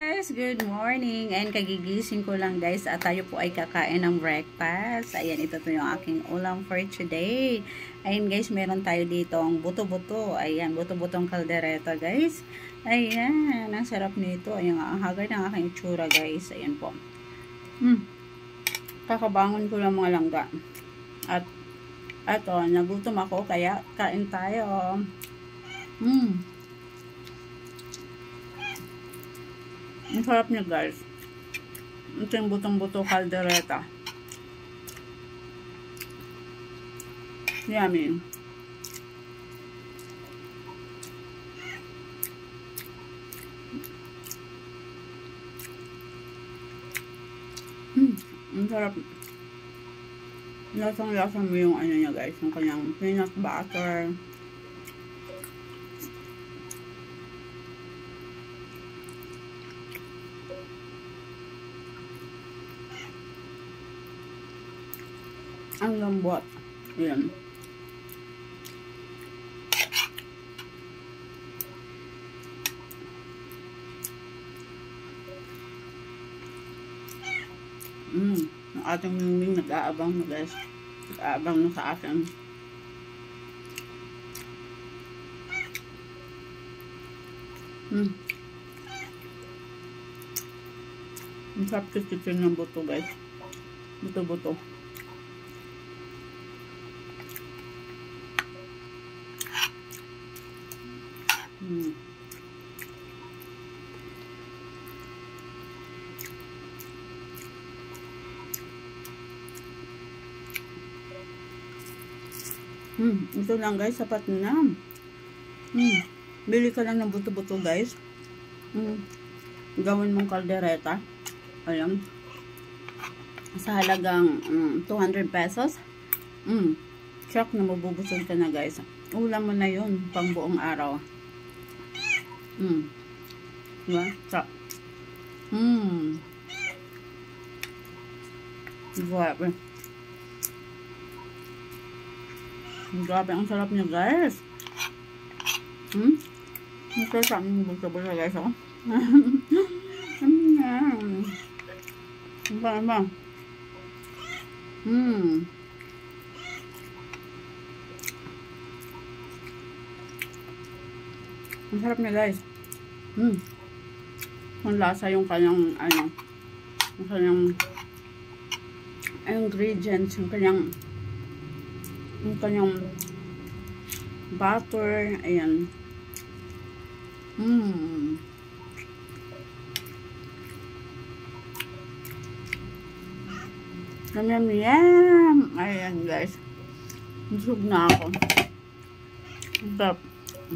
Guys, good morning and kagigising ko lang guys at tayo po ay kakain ng breakfast. Ayan, ito po yung aking ulam for today. Ayan guys, meron tayo dito ang buto-buto. Ayan, buto-butong kaldereta guys. Ayan, ang sarap nito. Ayan, ang hagay ng aking itsura guys. Ayan po. Kakabangon ko lang mga langga. At ato, nagutom ako kaya kain tayo. Ang sarap niya guys. Ito yung butong-buto kaldereta. Yummy. Ang sarap. Lasang-lasang mo yung ano niya guys. Yung kanyang peanut butter. Ang lambot. Ayan. Ang ating mingming nag-aabang na guys. Nag-aabang na sa akin. Ang sarap kisitin ng buto guys. Buto-buto. Ito lang guys, sapat na. Bili ka lang ng buto-buto guys. Gawin mong kaldereta. Ayan. Sa halagang 200 pesos. Shock na mabubusog ka na guys. Ulam mo na yun pang buong araw. Diba? Sarap. Grabe. Grabe, ang sarap niya guys. Ang sarap ng buto-buto guys. Oh. Ang ba? Ang sarap niya guys. Ang lasa yung kanyang ano, yung kanyang ingredients, yung kanyang butter. Ayan. Yum. Ayan guys. Busog na ako. Sarap.